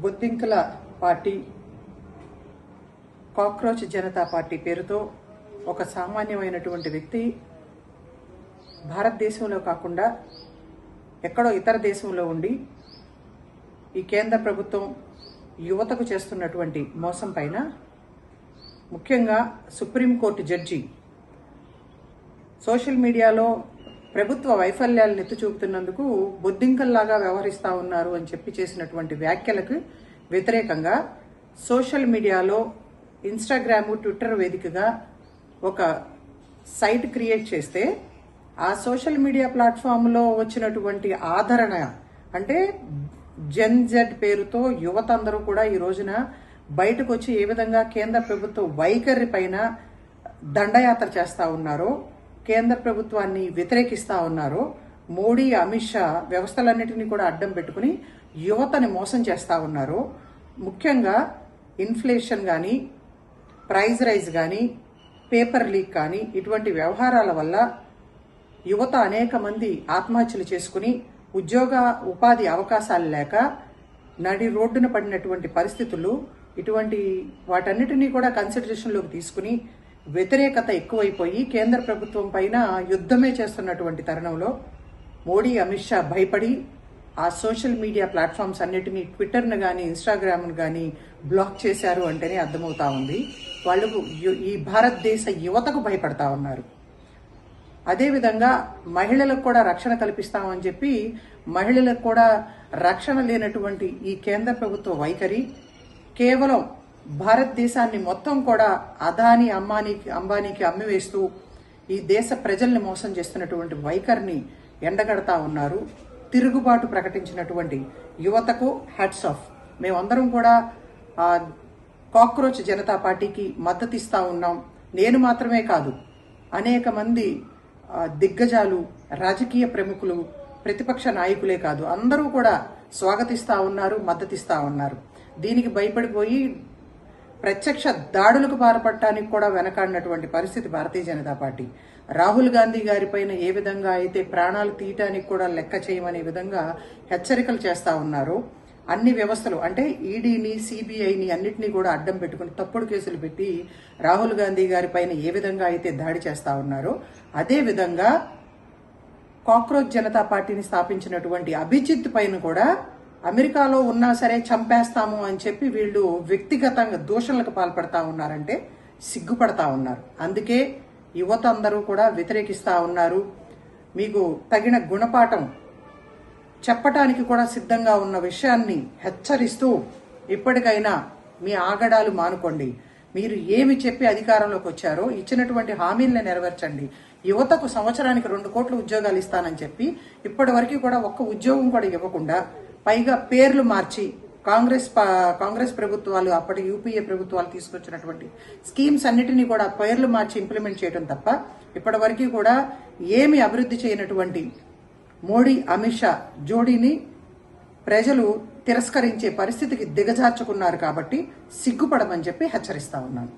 బొద్దింకల party cockroach Janata party పేరుతో ఒక సామాన్యమైనటువంటి వ్యక్తి భారతదేశంలో కాకుండా ఎక్కడో ఇతర దేశంలో ఉండి ఈ కేంద్ర ప్రభుత్వం యువతకు చేస్తున్నటువంటి మోసం పైన ముఖ్యంగా సుప్రీంకోర్టు జడ్జి సోషల్ మీడియాలో ప్రభుత్వ వైఫల్యాలను ఎత్తి చూపుతున్నందుకు బొద్దింకల్లాగా వ్యవహరిస్తూ ఉన్నారు అని చెప్పి చేసినటువంటి వ్యాఖ్యలకు వ్యతిరేకంగా సోషల్ మీడియాలో ఇన్స్టాగ్రామ్, ట్విట్టర్ వేదికగా ఒక సైట్ క్రియేట్ చేస్తే ఆ సోషల్ మీడియా ప్లాట్ఫామ్లో వచ్చినటువంటి ఆదరణ అంటే జెన్ జెడ్ పేరుతో యువత అందరూ కూడా ఈ రోజున బయటకు వచ్చి ఏ విధంగా కేంద్ర ప్రభుత్వ వైఖరి పైన దండయాత్ర చేస్తూ ఉన్నారో, కేంద్ర ప్రభుత్వాన్ని వ్యతిరేకిస్తూ ఉన్నారో, మోడీ, అమిత్ షా వ్యవస్థలన్నిటినీ కూడా అడ్డం పెట్టుకుని యువతని మోసం చేస్తూ ఉన్నారు. ముఖ్యంగా ఇన్ఫ్లేషన్ కానీ, ప్రైస్ రైజ్ కానీ, పేపర్ లీక్ కానీ ఇటువంటి వ్యవహారాల వల్ల యువత అనేక మంది ఆత్మహత్యలు చేసుకుని ఉద్యోగ ఉపాధి అవకాశాలు లేక నడి రోడ్డున పడినటువంటి పరిస్థితులు, ఇటువంటి వాటన్నిటినీ కూడా కన్సిడరేషన్లోకి తీసుకుని వ్యతిరేకత ఎక్కువైపోయి కేంద్ర ప్రభుత్వం పైన యుద్ధమే చేస్తున్నటువంటి తరుణంలో మోడీ, అమిత్ షా భయపడి ఆ సోషల్ మీడియా ప్లాట్ఫామ్స్ అన్నిటినీ, ట్విట్టర్ను కానీ, ఇన్స్టాగ్రామ్ను కానీ బ్లాక్ చేశారు అంటేనే అర్థమవుతా ఉంది. వాళ్ళు ఈ భారతదేశ యువతకు భయపడతా ఉన్నారు. అదేవిధంగా మహిళలకు కూడా రక్షణ కల్పిస్తామని చెప్పి మహిళలకు కూడా రక్షణ లేనటువంటి ఈ కేంద్ర ప్రభుత్వ వైఖరి కేవలం భారతదేశాన్ని మొత్తం కూడా అదానీ, అంబానీకి అమ్మివేస్తూ ఈ దేశ ప్రజల్ని మోసం చేస్తున్నటువంటి వైఖరిని ఎండగడతా ఉన్నారు. తిరుగుబాటు ప్రకటించినటువంటి యువతకు హ్యాట్స్ ఆఫ్. మేమందరం కూడా కాక్రోచ్ జనతా పార్టీకి మద్దతు ఇస్తా ఉన్నాం. నేను మాత్రమే కాదు, అనేక మంది దిగ్గజాలు, రాజకీయ ప్రముఖులు, ప్రతిపక్ష నాయకులే కాదు, అందరూ కూడా స్వాగతిస్తా ఉన్నారు, మద్దతిస్తా ఉన్నారు. దీనికి భయపడిపోయి ప్రత్యక్ష దాడులకు పాల్పడటానికి కూడా వెనకాడినటువంటి పరిస్థితి భారతీయ జనతా పార్టీ. రాహుల్ గాంధీ గారి పైన ఏ విధంగా అయితే ప్రాణాలు తీయటానికి కూడా లెక్క చేయమనే విధంగా హెచ్చరికలు చేస్తా ఉన్నారు. అన్ని వ్యవస్థలు అంటే ఈడీని, సిబిఐని అన్నిటినీ కూడా అడ్డం పెట్టుకుని తప్పుడు కేసులు పెట్టి రాహుల్ గాంధీ గారి పైన ఏ విధంగా అయితే దాడి చేస్తా ఉన్నారో, అదే విధంగా కాక్రోచ్ జనతా పార్టీని స్థాపించినటువంటి అభిజిత్ పైన కూడా అమెరికాలో ఉన్నా సరే చంపేస్తాము అని చెప్పి వీళ్ళు వ్యక్తిగతంగా దూషణలకు పాల్పడతా ఉన్నారంటే సిగ్గుపడతా ఉన్నారు. అందుకే యువత అందరూ కూడా వ్యతిరేకిస్తా ఉన్నారు. మీకు తగిన గుణపాఠం చెప్పటానికి కూడా సిద్ధంగా ఉన్న విషయాన్ని హెచ్చరిస్తూ ఇప్పటికైనా మీ ఆగడాలు మానుకోండి. మీరు ఏమి చెప్పి అధికారంలోకి వచ్చారో ఇచ్చినటువంటి హామీలను నెరవేర్చండి. యువతకు సంవత్సరానికి 2 కోట్ల ఉద్యోగాలు ఇస్తానని చెప్పి ఇప్పటి వరకు కూడా ఒక్క ఉద్యోగం కూడా ఇవ్వకుండా, పైగా పేర్లు మార్చి కాంగ్రెస్ ప్రభుత్వాలు, అప్పటి యూపీఏ ప్రభుత్వాలు తీసుకొచ్చినటువంటి స్కీమ్స్ అన్నిటినీ కూడా పేర్లు మార్చి ఇంప్లిమెంట్ చేయడం తప్ప ఇప్పటి వరకు కూడా ఏమి అభివృద్ధి చేయనటువంటి మోడీ, అమిత్ షా జోడీని ప్రజలు తిరస్కరించే పరిస్థితికి దిగజార్చుకున్నారు. కాబట్టి సిగ్గుపడమని చెప్పి హెచ్చరిస్తా ఉన్నాను.